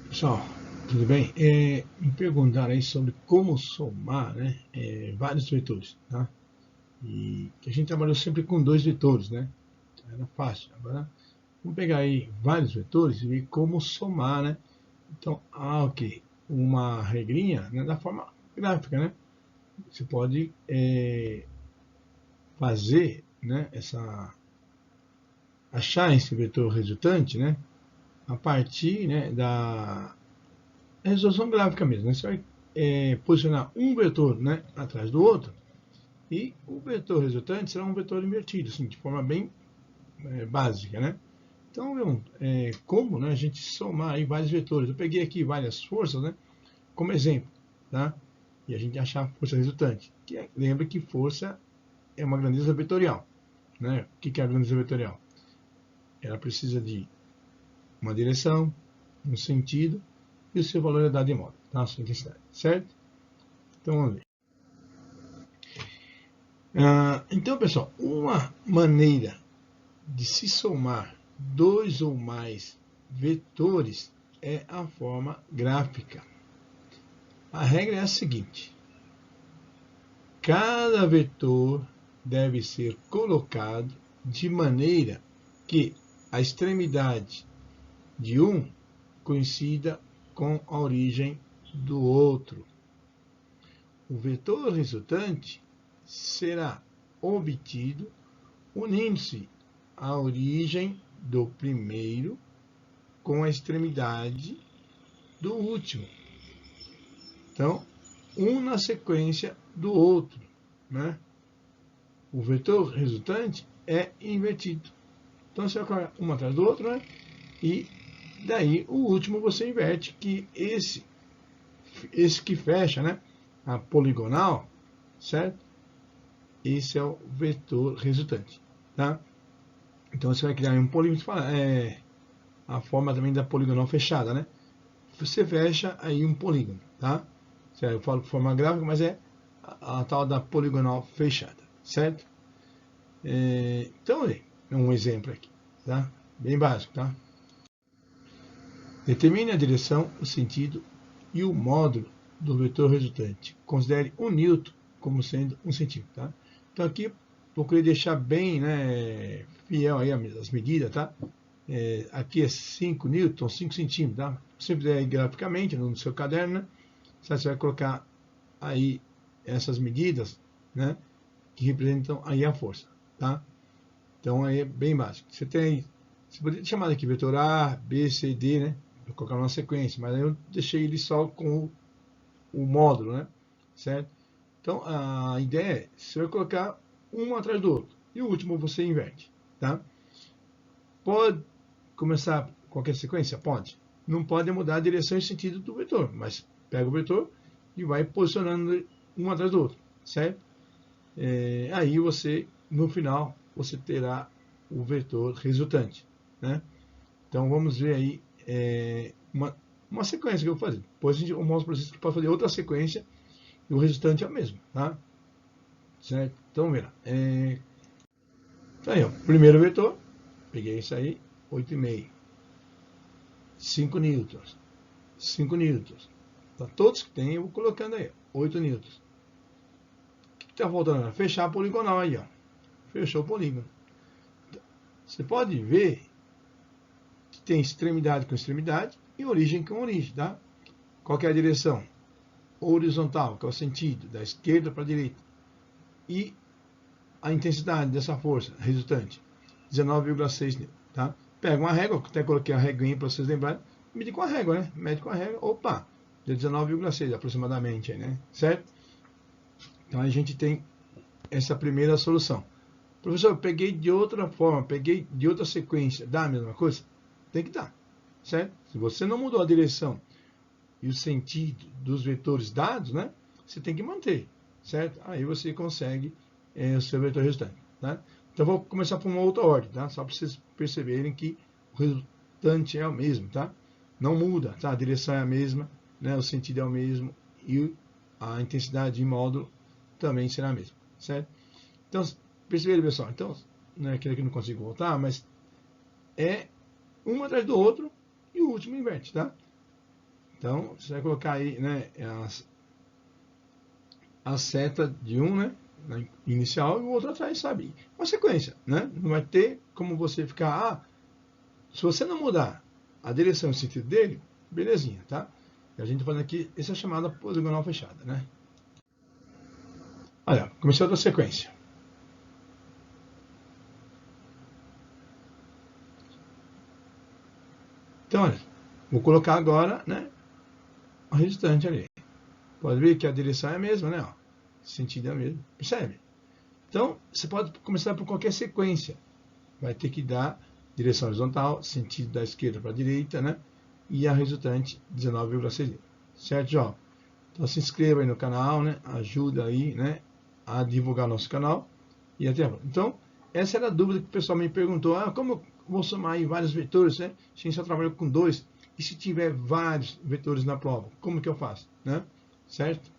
Pessoal, tudo bem? Me perguntaram aí sobre como somar, né, vários vetores, tá? E que a gente trabalhou sempre com dois vetores, né? Então era fácil. Agora, vamos pegar aí vários vetores e ver como somar, né? Então, ok, uma regrinha, né, da forma gráfica, né? Você pode fazer, né, achar esse vetor resultante, né, a partir, né, da resolução gráfica mesmo, né? Você vai posicionar um vetor, né, atrás do outro e o vetor resultante será um vetor invertido, assim, de forma bem básica, né? Então, como, né, a gente somar aí vários vetores. Eu peguei aqui várias forças, né, como exemplo, tá? E a gente achar a força resultante. Lembra que força é uma grandeza vetorial, né? O que é a grandeza vetorial? Ela precisa de uma direção, um sentido e o seu valor é dado em modo, tá? A sua intensidade, certo? Então, vamos ver. Então, pessoal, uma maneira de se somar dois ou mais vetores é a forma gráfica. A regra é a seguinte: cada vetor deve ser colocado de maneira que a extremidade de um coincida com a origem do outro. O vetor resultante será obtido unindo-se a origem do primeiro com a extremidade do último. Então, um na sequência do outro, né? O vetor resultante é invertido. Então, você vai colocar um atrás do outro, né? E daí o último você inverte, que esse que fecha, né? A poligonal, certo? Esse é o vetor resultante, tá? Então você vai criar um polígono, a forma também da poligonal fechada, né? Você fecha aí um polígono, tá? Eu falo de forma gráfica, mas é a tal da poligonal fechada, certo? Então, é um exemplo aqui, tá? Bem básico, tá? Determine a direção, o sentido e o módulo do vetor resultante. Considere um newton como sendo um centímetro, tá? Então aqui procurei deixar bem, né, fiel aí as medidas, tá? Aqui é 5 newtons, 5 centímetros, tá? Se você fizer graficamente no seu caderno, né, você vai colocar aí essas medidas, né, que representam aí a força, tá? Então aí é bem básico. Você poderia chamar aqui vetor A, B, C, D, né? Vou colocar numa sequência, mas aí eu deixei ele só com o módulo, né? Certo? Então a ideia é, você vai colocar um atrás do outro e o último você inverte, tá? Pode começar qualquer sequência? Pode. Não pode mudar a direção e sentido do vetor, mas pega o vetor e vai posicionando um atrás do outro, certo? Aí você, no final, você terá o vetor resultante, né? Então vamos ver aí uma sequência que eu vou fazer. Depois eu mostro para vocês que pode fazer outra sequência e o resultante é o mesmo, tá? Certo? Então vamos ver lá. Então aí, ó, primeiro vetor, peguei isso aí, 8,5. 5 newtons. 5 newtons. Então, todos que tem, eu vou colocando aí, 8 newtons. O que está faltando? Fechar a poligonal aí, ó. Fechou o polígono. Você pode ver que tem extremidade com extremidade e origem com origem, tá? Qual é a direção? Horizontal, que é o sentido, da esquerda para a direita. E a intensidade dessa força resultante, 19,6 N, tá? Pega uma régua, até coloquei a reguinha para vocês lembrarem, mede com a régua, né? Mede com a régua, opa, deu 19,6 aproximadamente, né? Certo? Então a gente tem essa primeira solução. Professor, eu peguei de outra forma, peguei de outra sequência, dá a mesma coisa? Tem que dar, certo? Se você não mudou a direção e o sentido dos vetores dados, né? Você tem que manter, certo? Aí você consegue o seu vetor resultante, tá? Então vou começar por uma outra ordem, tá? Só para vocês perceberem que o resultante é o mesmo, tá? Não muda, tá? A direção é a mesma, né? O sentido é o mesmo e a intensidade de módulo também será a mesma, certo? Então, perceberam, pessoal? Então, não é aquele que não consigo voltar, mas é um atrás do outro e o último inverte, tá? Então, você vai colocar aí, né, a seta de um, né, na inicial e o outro atrás, sabe? Uma sequência, né? Não vai ter como você ficar, se você não mudar a direção e o sentido dele, belezinha, tá? E a gente tá fazendo aqui, essa é a chamada poligonal fechada, né? Olha, começou outra sequência. Então, olha, vou colocar agora, né, o restante ali. Pode ver que a direção é a mesma, né? Ó, o sentido é o mesmo, percebe? Então, você pode começar por qualquer sequência. Vai ter que dar direção horizontal, sentido da esquerda para a direita, né? E a resultante 19,6. Certo, João? Então se inscreva aí no canal, né? Ajuda aí, né? A divulgar nosso canal. E até a próxima. Então, essa era a dúvida que o pessoal me perguntou. Como eu vou somar aí vários vetores, né? A gente só trabalha com 2. E se tiver vários vetores na prova, como que eu faço, né? Certo?